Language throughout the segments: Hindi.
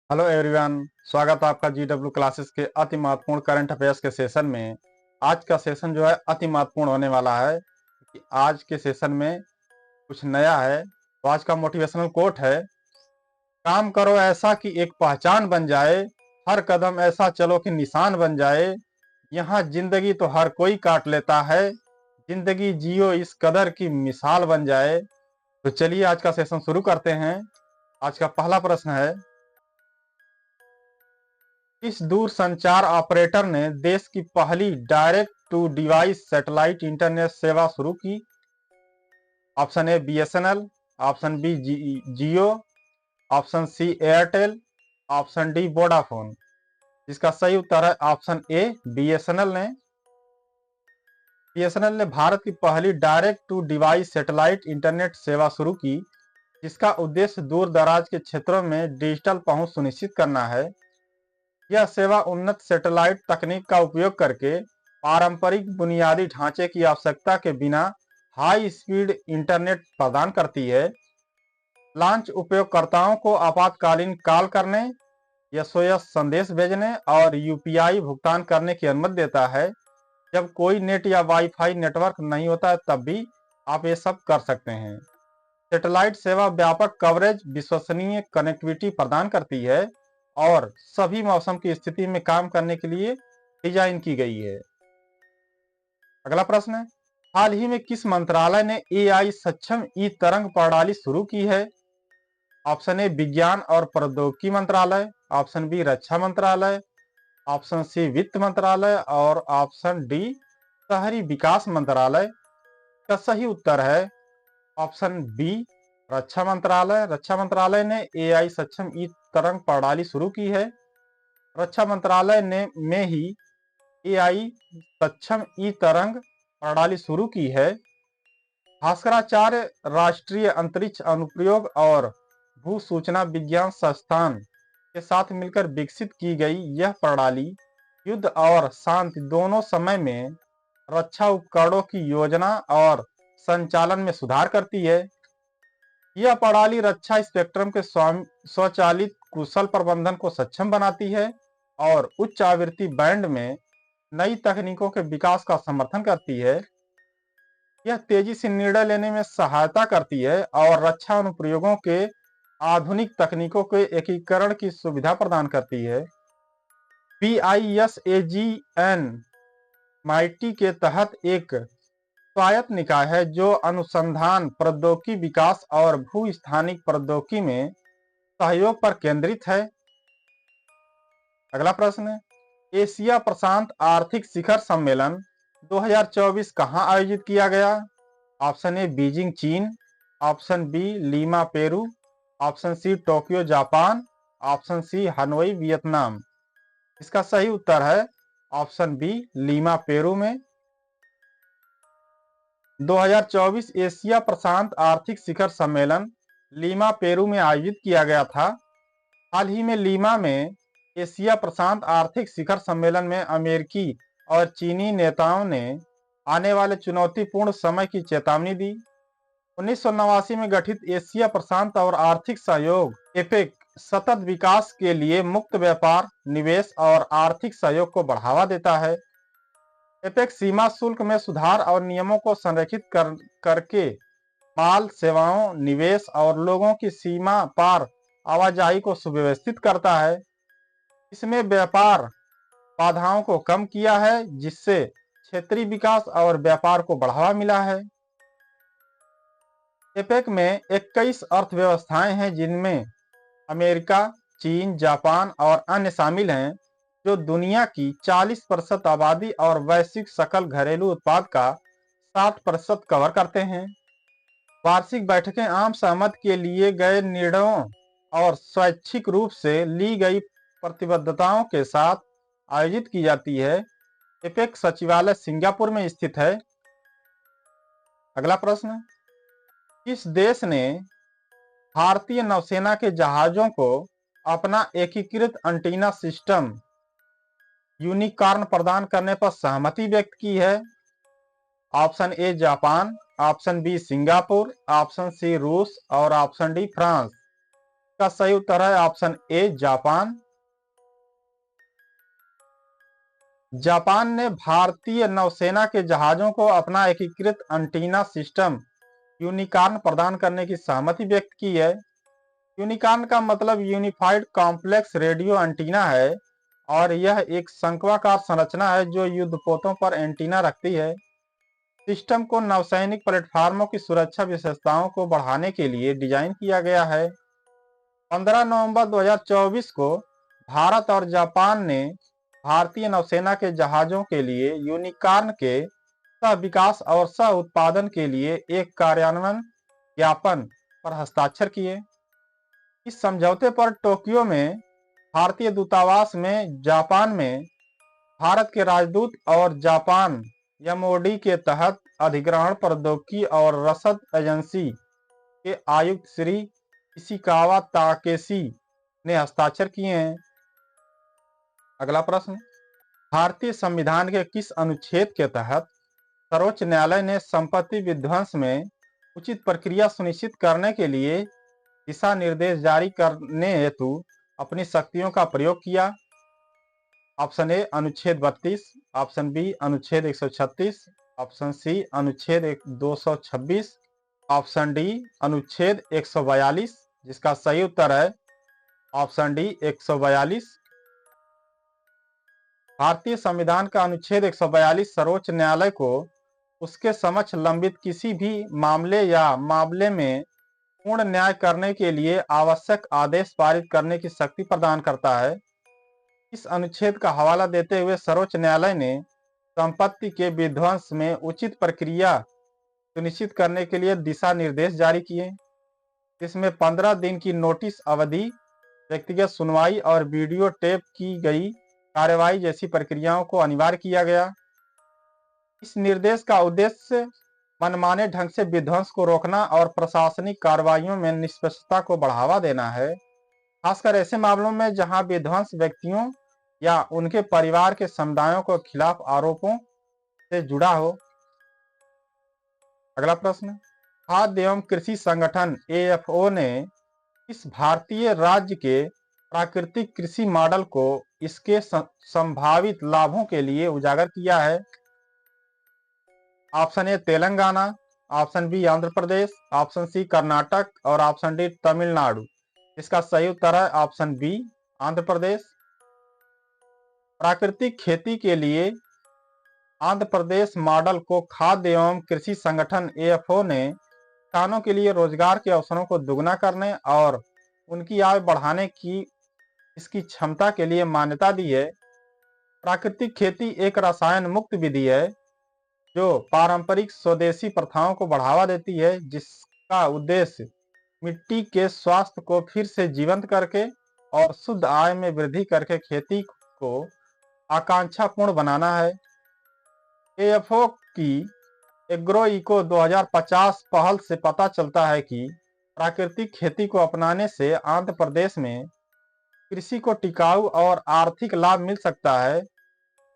Hello everyone. स्वागत है आपका GW क्लासेस के अति महत्वपूर्ण करंट अफेयर्स के सेशन में। आज का सेशन जो है अति महत्वपूर्ण होने वाला है कि आज के सेशन में कुछ नया है। तो आज का मोटिवेशनल कोट है, काम करो ऐसा कि एक पहचान बन जाए, हर कदम ऐसा चलो कि निशान बन जाए, यहाँ जिंदगी तो हर कोई काट लेता है, जिंदगी जियो इस कदर की मिसाल बन जाए। तो चलिए आज का सेशन शुरू करते हैं। आज का पहला प्रश्न है, किस दूरसंचार ऑपरेटर ने देश की पहली direct to device satellite internet सेवा शुरू की? Option A BSNL, option B Jio, option C Airtel, option D Vodafone. इसका सही उत्तर है ऑप्शन ए बीएसएनएल ने भारत की पहली direct to device satellite internet सेवा शुरू की, जिसका उद्देश्य दूर दराज के क्षेत्रों में डिजिटल पहुंच सुनिश्चित करना है। यह सेवा उन्नत सैटेलाइट तकनीक का उपयोग करके पारंपरिक बुनियादी ढांचे की आवश्यकता के बिना हाई स्पीड इंटरनेट प्रदान करती है। लॉन्च उपयोगकर्ताओं को आपातकालीन कॉल करने, SOS संदेश भेजने और UPI भुगतान करने की अनुमति देता है। जब कोई नेट या वाईफाई नेटवर्क नहीं होता है तब भी आप ये सब कर सकते हैं। सैटेलाइट सेवा व्यापक कवरेज, विश्वसनीय कनेक्टिविटी प्रदान करती है और सभी मौसम की स्थिति में काम करने के लिए डिजाइन की गई है। अगला प्रश्न है, हाल ही में किस मंत्रालय ने AI सक्षम ई तरंग प्रणाली शुरू की है? ऑप्शन ए विज्ञान और प्रौद्योगिकी मंत्रालय, ऑप्शन बी रक्षा मंत्रालय, ऑप्शन सी वित्त मंत्रालय और ऑप्शन डी शहरी विकास मंत्रालय। का सही उत्तर है ऑप्शन बी रक्षा मंत्रालय। रक्षा मंत्रालय ने AI सक्षम ई तरंग प्रणाली शुरू की है। रक्षा मंत्रालय ने में ही AI सक्षम ई तरंग प्रणाली शुरू की है। भास्कराचार्य राष्ट्रीय अंतरिक्ष अनुप्रयोग और भू सूचना विज्ञान संस्थान के साथ मिलकर विकसित की गई यह प्रणाली युद्ध और शांति दोनों समय में रक्षा उपकरणों की योजना और संचालन में सुधार करती है। यह प्रणाली रक्षा स्पेक्ट्रम के स्वचालित कुशल प्रबंधन को सक्षम बनाती है और उच्च आवृत्ति बैंड में नई तकनीकों के विकास का समर्थन करती है। यह तेजी से निर्णय लेने में सहायता करती है और रक्षा अनुप्रयोगों के आधुनिक तकनीकों के एकीकरण की सुविधा प्रदान करती है। PISAGN माइटी के तहत एक स्वायत्त निकाय है जो अनुसंधान, प्रौद्योगिकी विकास और भू स्थानिक प्रौद्योगिकी में सहयोग पर केंद्रित है। अगला प्रश्न है, एशिया प्रशांत आर्थिक शिखर सम्मेलन 2024 कहां आयोजित किया गया? ऑप्शन ए बीजिंग चीन, option B Lima Peru, option C Tokyo Japan, option C Hanoi Vietnam. इसका सही उत्तर है ऑप्शन बी लीमा पेरू में। 2024 एशिया प्रशांत आर्थिक शिखर सम्मेलन लीमा पेरू में आयोजित किया गया था। हाल ही में लीमा में एशिया प्रशांत आर्थिक शिखर सम्मेलन में अमेरिकी और चीनी नेताओं ने आने वाले चुनौतीपूर्ण समय की चेतावनी दी। 1989 में गठित एशिया प्रशांत और आर्थिक सहयोग एपेक सतत विकास के लिए मुक्त व्यापार, निवेश और आर्थिक सहयोग को बढ़ावा देता है। एपेक सीमा शुल्क में सुधार और नियमों को संरेखित करके माल, सेवाओं, निवेश और लोगों की सीमा पार आवाजाही को सुव्यवस्थित करता है। इसमें व्यापार बाधाओं को कम किया है, जिससे क्षेत्रीय विकास और व्यापार को बढ़ावा मिला है। एपेक में 21 अर्थव्यवस्थाएं हैं, जिनमें अमेरिका, चीन, जापान और अन्य शामिल हैं, जो दुनिया की 40% आबादी और वैश्विक सकल घरेलू उत्पाद का 60% कवर करते हैं। वार्षिक बैठकें आम सहमति के लिए गए निर्णयों और स्वैच्छिक रूप से ली गई प्रतिबद्धताओं के साथ आयोजित की जाती है। एपेक सचिवालय सिंगापुर में स्थित है। अगला प्रश्न, किस देश ने भारतीय नौसेना के जहाजों को अपना एकीकृत एंटीना सिस्टम यूनिकॉर्न प्रदान करने पर सहमति व्यक्त की है? Option A Japan, option B Singapore, option C रूस और ऑप्शन डी फ्रांस। का सही उत्तर है ऑप्शन ए जापान। जापान ने भारतीय नौसेना के जहाजों को अपना एकीकृत एंटीना सिस्टम यूनिकॉर्न प्रदान करने की सहमति व्यक्त की है। यूनिकॉर्न का मतलब यूनिफाइड कॉम्प्लेक्स रेडियो एंटीना है और यह एक शंक्वाकार संरचना है जो युद्धपोतों पर एंटीना रखती है। सिस्टम को नौसैनिक प्लेटफार्मों की सुरक्षा विशेषताओं को बढ़ाने के लिए डिजाइन किया गया है। 15 नवंबर 2024 को भारत और जापान ने भारतीय नौसेना के जहाजों के लिए यूनिकॉर्न के सह विकास और सह उत्पादन के लिए एक कार्यान्वयन ज्ञापन पर हस्ताक्षर किए। इस समझौते पर टोक्यो में भारतीय दूतावास में जापान में भारत के राजदूत और जापान एमओडी के तहत अधिग्रहण प्रौद्योगिकी और रसद एजेंसी के आयुक्त श्री इशिकावा ताकेशी ने हस्ताक्षर किए हैं। अगला प्रश्न, भारतीय संविधान के किस अनुच्छेद के तहत सर्वोच्च न्यायालय ने संपत्ति विध्वंस में उचित प्रक्रिया सुनिश्चित करने के लिए दिशा निर्देश जारी करने हेतु अपनी शक्तियों का प्रयोग किया? ऑप्शन ए अनुच्छेद 32, ऑप्शन बी अनुच्छेद 136, ऑप्शन सी अनुच्छेद 226, ऑप्शन डी अनुच्छेद 142, जिसका सही उत्तर है ऑप्शन डी 142। भारतीय संविधान का अनुच्छेद 142 सर्वोच्च न्यायालय को उसके समक्ष लंबित किसी भी मामले या मामले में पूर्ण न्याय करने के लिए आवश्यक आदेश पारित करने की शक्ति प्रदान करता है। इस अनुच्छेद का हवाला देते हुए सर्वोच्च न्यायालय ने संपत्ति के विध्वंस में उचित प्रक्रिया सुनिश्चित करने के लिए दिशा निर्देश जारी किए। इसमें 15 दिन की नोटिस अवधि, व्यक्तिगत सुनवाई और वीडियो टेप की गई कार्यवाही जैसी प्रक्रियाओं को अनिवार्य किया गया। इस निर्देश का उद्देश्य मनमाने ढंग से विध्वंस को रोकना और प्रशासनिक कार्रवाइयों में निष्पक्षता को बढ़ावा देना है, खासकर ऐसे मामलों में जहां विध्वंस व्यक्तियों या उनके परिवार के समुदायों के खिलाफ आरोपों से जुड़ा हो। अगला प्रश्न, खाद्य एवं कृषि संगठन एएफओ ने इस भारतीय राज्य के प्राकृतिक कृषि मॉडल को इसके संभावित लाभों के लिए उजागर किया है? Option A Telangana, option B Andhra Pradesh, option C Karnataka और ऑप्शन डी तमिलनाडु। इसका सही उत्तर है ऑप्शन बी आंध्र प्रदेश। प्राकृतिक खेती के लिए आंध्र प्रदेश मॉडल को खाद्य एवं कृषि संगठन एएफओ ने किसानों के लिए रोजगार के अवसरों को दुगना करने और उनकी आय बढ़ाने की इसकी क्षमता के लिए मान्यता दी है। प्राकृतिक खेती एक रसायन मुक्त विधि है जो पारंपरिक स्वदेशी प्रथाओं को बढ़ावा देती है, जिसका उद्देश्य मिट्टी के स्वास्थ्य को फिर से जीवंत करके और शुद्ध आय में वृद्धि करके खेती को आकांक्षापूर्ण बनाना है। एएफओ की एग्रो इको 2050 पहल से पता चलता है कि प्राकृतिक खेती को अपनाने से आंध्र प्रदेश में कृषि को टिकाऊ और आर्थिक लाभ मिल सकता है,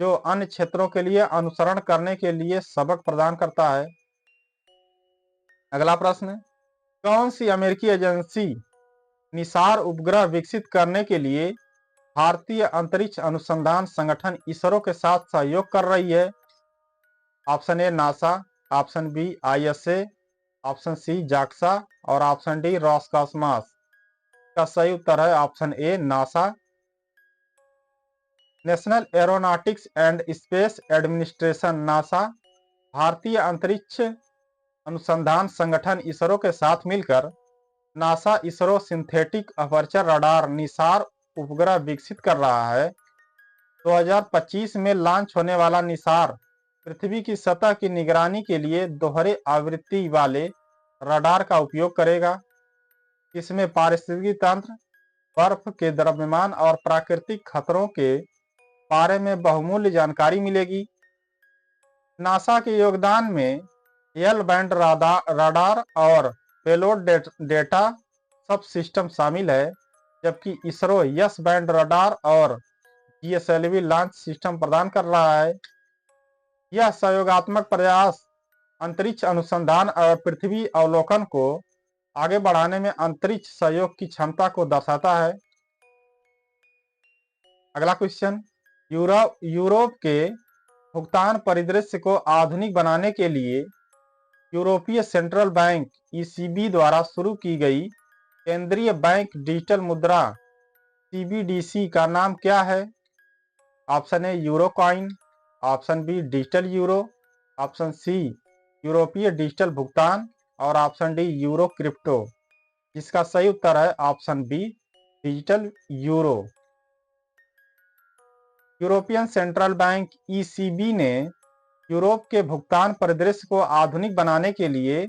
जो अन्य क्षेत्रों के लिए अनुसरण करने के लिए सबक प्रदान करता है। अगला प्रश्न, कौन सी अमेरिकी एजेंसी निसार उपग्रह विकसित करने के लिए भारतीय अंतरिक्ष अनुसंधान संगठन इसरो के साथ सहयोग कर रही है? Option A NASA, option B ISA, option C JAXA और ऑप्शन डी रॉसकॉस्मॉस। का सही उत्तर है option A NASA. National Aeronautics and Space Administration NASA भारतीय अंतरिक्ष अनुसंधान संगठन इसरो के साथ मिलकर NASA ISRO synthetic aperture radar NISAR उपग्रह विकसित कर रहा है। 2025 में लॉन्च होने वाला निसार पृथ्वी की सतह की निगरानी के लिए दोहरे आवृत्ति वाले रडार का उपयोग करेगा। इसमें पारिस्थितिकी तंत्र, बर्फ के द्रव्यमान और प्राकृतिक खतरों के बारे में बहुमूल्य जानकारी मिलेगी। नासा के योगदान में एल बैंड रडार और पेलोड डेटा सब सिस्टम शामिल है, जबकि इसरो यस बैंड रडार और जीएसएलवी लॉन्च सिस्टम प्रदान कर रहा है। यह सहयोगात्मक प्रयास अंतरिक्ष अनुसंधान और पृथ्वी अवलोकन को आगे बढ़ाने में अंतरिक्ष सहयोग की क्षमता को दर्शाता है। अगला क्वेश्चन, यूरोप के भुगतान परिदृश्य को आधुनिक बनाने के लिए यूरोपीय सेंट्रल बैंक ईसीबी द्वारा शुरू की गई केंद्रीय बैंक डिजिटल मुद्रा सीबीडीसी का नाम क्या है? Option A euro coin, option B digital euro, option C यूरोपीय डिजिटल भुगतान और ऑप्शन डी यूरो क्रिप्टो। इसका सही उत्तर है option B digital euro. European Central Bank ECB ने यूरोप के भुगतान परिदृश्य को आधुनिक बनाने के लिए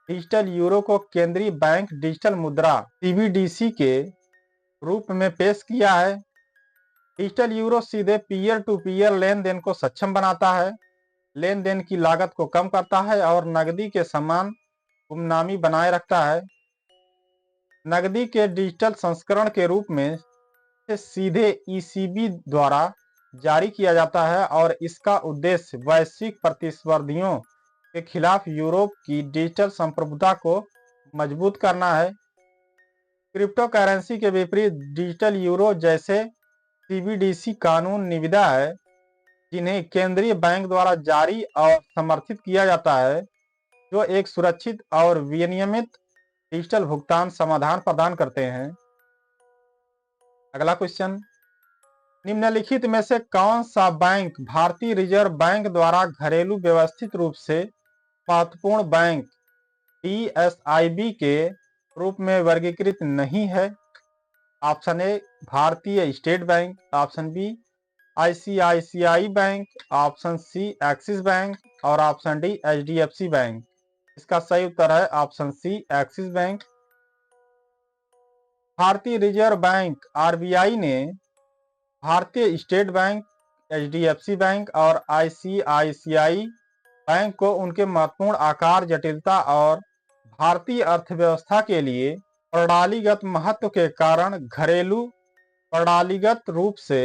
डिजिटल यूरो को केंद्रीय बैंक डिजिटल मुद्रा सीबीडीसी के रूप में पेश किया है। डिजिटल यूरो सीधे पीयर टू पीयर लेन देन को सक्षम बनाता है, लेन देन की लागत को कम करता है और नकदी के समान गुमनामी बनाए रखता है। नकदी के डिजिटल संस्करण के रूप में सीधे ईसीबी द्वारा जारी किया जाता है और इसका उद्देश्य वैश्विक प्रतिस्पर्धियों के खिलाफ यूरोप की डिजिटल संप्रभुता को मजबूत करना है। क्रिप्टो करेंसी के विपरीत डिजिटल यूरो जैसे सीबीडीसी कानून निविदा है, जिन्हें केंद्रीय बैंक द्वारा जारी और समर्थित किया जाता है, जो एक सुरक्षित और विनियमित डिजिटल भुगतान समाधान प्रदान करते हैं। अगला क्वेश्चन, निम्नलिखित में से कौन सा बैंक भारतीय रिजर्व बैंक द्वारा घरेलू व्यवस्थित रूप से महत्वपूर्ण बैंक डीएसआईबी के रूप में वर्गीकृत नहीं है? ऑप्शन ए भारतीय State Bank, option B ICICI Bank, option C Axis Bank और ऑप्शन डी एचडीएफसी बैंक। इसका सही उत्तर है ऑप्शन सी एक्सिस बैंक। भारतीय रिजर्व बैंक आरबीआई ने भारतीय स्टेट बैंक, एचडीएफसी बैंक और आईसीआईसीआई बैंक को उनके महत्वपूर्ण आकार, जटिलता और भारतीय अर्थव्यवस्था के लिए प्रणालीगत महत्व के कारण घरेलू प्रणालीगत रूप से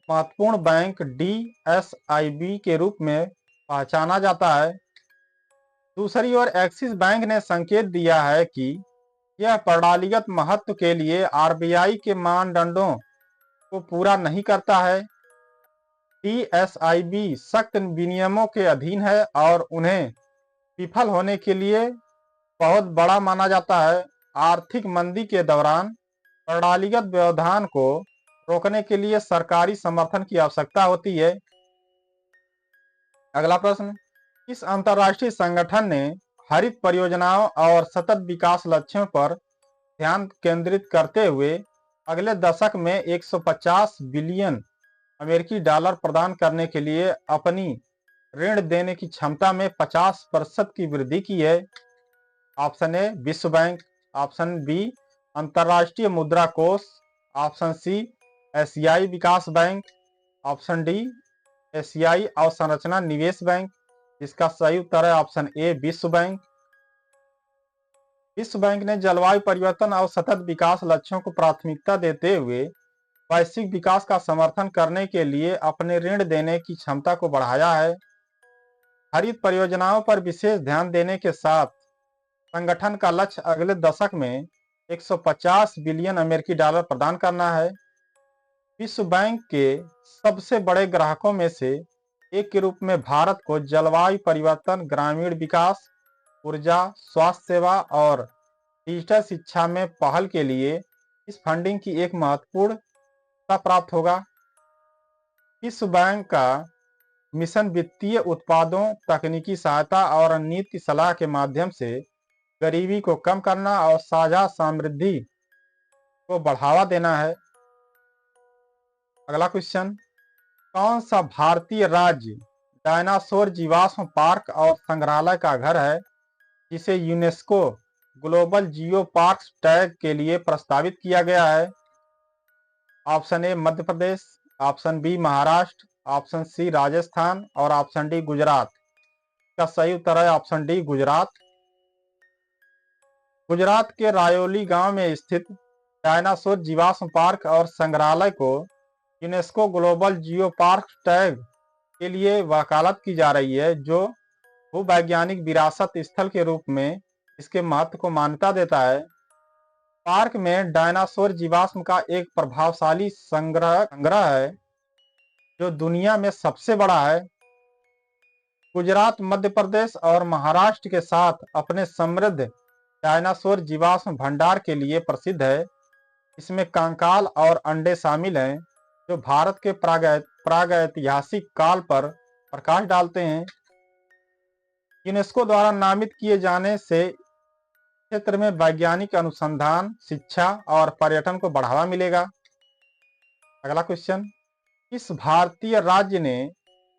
महत्वपूर्ण बैंक डीएसआईबी के रूप में पहचाना जाता है। दूसरी ओर एक्सिस बैंक ने संकेत दिया है कि यह प्रणालीगत महत्व के लिए आरबीआई के मानदंडों को पूरा नहीं करता है। डीएसआईबी सख्त विनियमों के अधीन है और उन्हें विफल होने के लिए बहुत बड़ा माना जाता है। आर्थिक मंदी के दौरान प्रणालीगत व्यवधान को रोकने के लिए सरकारी समर्थन की आवश्यकता होती है। अगला प्रश्न, इस अंतर्राष्ट्रीय संगठन ने हरित परियोजनाओं और सतत विकास लक्ष्यों पर ध्यान केंद्रित करते हुए अगले दशक में 150 बिलियन अमेरिकी डॉलर प्रदान करने के लिए अपनी ऋण देने की क्षमता में 50% की वृद्धि की है। ऑप्शन ए विश्व बैंक, ऑप्शन बी अंतर्राष्ट्रीय मुद्रा कोष, ऑप्शन सी एशियाई विकास बैंक, ऑप्शन डी एशियाई अवसंरचना निवेश बैंक। इसका सही उत्तर है ऑप्शन ए विश्व बैंक। विश्व बैंक ने जलवायु परिवर्तन और सतत विकास लक्ष्यों को प्राथमिकता देते हुए वैश्विक विकास का समर्थन करने के लिए अपने ऋण देने की क्षमता को बढ़ाया है। हरित परियोजनाओं पर विशेष ध्यान देने के साथ संगठन का लक्ष्य अगले दशक में 150 बिलियन अमेरिकी डॉलर प्रदान करना है। विश्व बैंक के सबसे बड़े ग्राहकों में से एक के रूप में भारत को जलवायु परिवर्तन, ग्रामीण विकास, ऊर्जा, स्वास्थ्य सेवा और डिजिटल शिक्षा में पहल के लिए इस फंडिंग की एक महत्वपूर्णता प्राप्त होगा। विश्व बैंक का मिशन वित्तीय उत्पादों, तकनीकी सहायता और रणनीति सलाह के माध्यम से गरीबी को कम करना और साझा समृद्धि को बढ़ावा देना है। अगला क्वेश्चन, कौन सा भारतीय राज्य डायनासोर जीवाश्म पार्क और संग्रहालय का घर है जिसे UNESCO global geo parks tag के लिए प्रस्तावित किया गया है? Option A Madhya Pradesh, option B Maharashtra, option C Rajasthan और ऑप्शन डी गुजरात। इसका सही उत्तर है ऑप्शन डी गुजरात। गुजरात के रायोली गांव में स्थित डायनासोर जीवाश्म पार्क और संग्रहालय को UNESCO global geo park tag के लिए वकालत की जा रही है, जो भूवैज्ञानिक विरासत स्थल के रूप में इसके महत्व को मान्यता देता है। पार्क में डायनासोर जीवाश्म का एक प्रभावशाली संग्रह है जो दुनिया में सबसे बड़ा है। गुजरात, मध्य प्रदेश और महाराष्ट्र के साथ अपने समृद्ध डायनासोर जीवाश्म भंडार के लिए प्रसिद्ध है। इसमें कंकाल और अंडे शामिल हैं जो भारत के प्रागैतिहासिक काल पर प्रकाश डालते हैं। यूनेस्को द्वारा नामित किए जाने से क्षेत्र में वैज्ञानिक अनुसंधान, शिक्षा और पर्यटन को बढ़ावा मिलेगा। अगला क्वेश्चन, किस भारतीय राज्य ने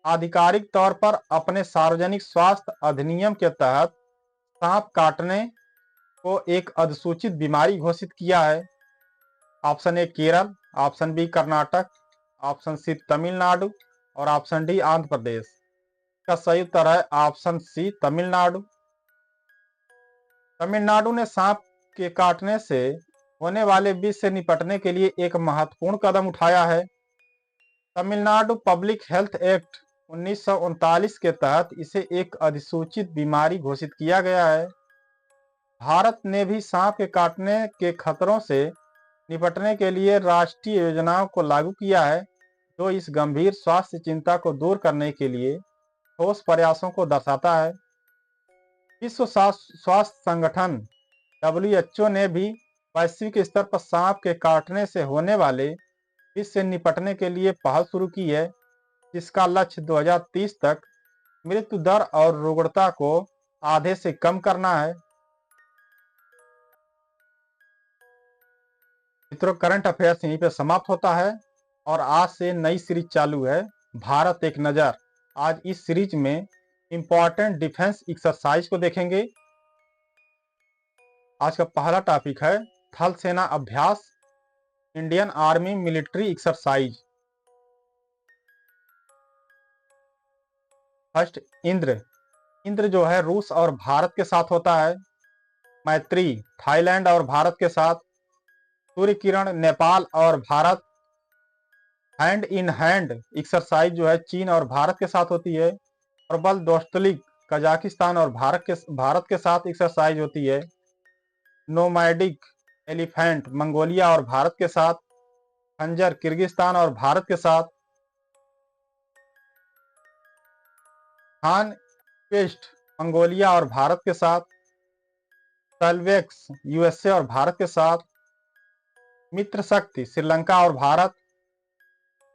आधिकारिक तौर पर अपने सार्वजनिक स्वास्थ्य अधिनियम के तहत सांप काटने को एक अधिसूचित बीमारी घोषित किया है? Option A Kerala, option B Karnataka, option C Tamil Nadu और ऑप्शन डी आंध्र प्रदेश। का सही उत्तर है ऑप्शन सी तमिलनाडु। तमिलनाडु ने सांप के काटने से होने वाले विष से निपटने के लिए एक महत्वपूर्ण कदम उठाया है। तमिलनाडु पब्लिक हेल्थ एक्ट 1939 के तहत इसे एक अधिसूचित बीमारी घोषित किया गया है। भारत ने भी सांप के काटने के खतरों से निपटने के लिए राष्ट्रीय योजनाओं को लागू किया है जो इस गंभीर स्वास्थ्य चिंता को दूर करने के लिए ठोस प्रयासों को दर्शाता है। विश्व स्वास्थ्य संगठन WHO ने भी वैश्विक स्तर पर सांप के काटने से होने वाले विष से निपटने के लिए पहल शुरू की है, जिसका लक्ष्य 2030 तक मृत्यु दर और रुग्णता को आधे से कम करना है। मित्रों, करंट अफेयर्स यहीं पे समाप्त होता है और आज से नई सीरीज चालू है, भारत एक नजर। आज इस सीरीज में इंपॉर्टेंट डिफेंस एक्सरसाइज को देखेंगे। आज का पहला टॉपिक है थल सेना अभ्यास, Indian army military exercise. First, Indra. Indra जो है रूस और भारत के साथ होता है। मैत्री थाईलैंड और भारत के साथ। सूर्य किरण नेपाल और Bharat. Hand in hand exercise जो है चीन और भारत के साथ होती है। प्रबल दोस्तलिक कजाकिस्तान और भारत के साथ एक्सरसाइज होती है। नोमैडिक एलिफेंट मंगोलिया और भारत के साथ। खंजर किर्गिस्तान और भारत के साथ। खान क्वेस्ट मंगोलिया और भारत के साथ। सल्वेक्स USA और भारत के साथ। मित्र शक्ति श्रीलंका और भारत।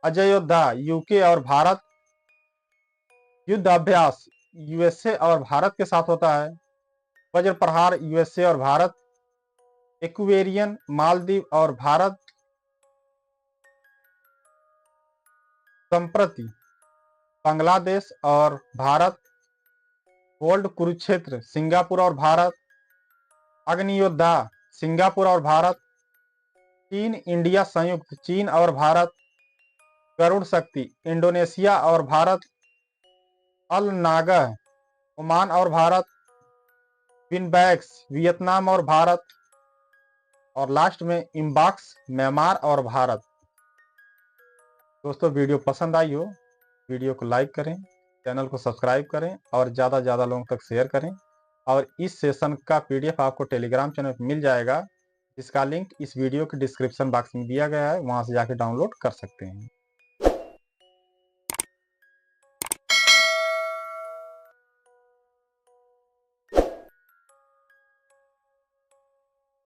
अजय योद्धा UK और भारत। युद्ध अभ्यास USA और भारत के साथ होता है। वज्र प्रहार USA और भारत। एक्वेरियन मालदीव और भारत। संप्रति बांग्लादेश और भारत। गोल्ड कुरुक्षेत्र सिंगापुर और भारत। अग्नि योद्धा सिंगापुर और भारत। चीन इंडिया संयुक्त चीन और भारत। गरुड़ शक्ति इंडोनेशिया और भारत। अल नागह ओमान और भारत। विनबैक्स वियतनाम और भारत। और लास्ट में इम्बाक्स म्यांमार और भारत। दोस्तों, वीडियो पसंद आई हो वीडियो को लाइक करें, चैनल को सब्सक्राइब करें और ज़्यादा से ज़्यादा लोगों तक शेयर करें। और इस सेशन का PDF आपको टेलीग्राम चैनल पर मिल जाएगा, जिसका लिंक इस वीडियो के डिस्क्रिप्शन बॉक्स में दिया गया है, वहाँ से जाके डाउनलोड कर सकते हैं।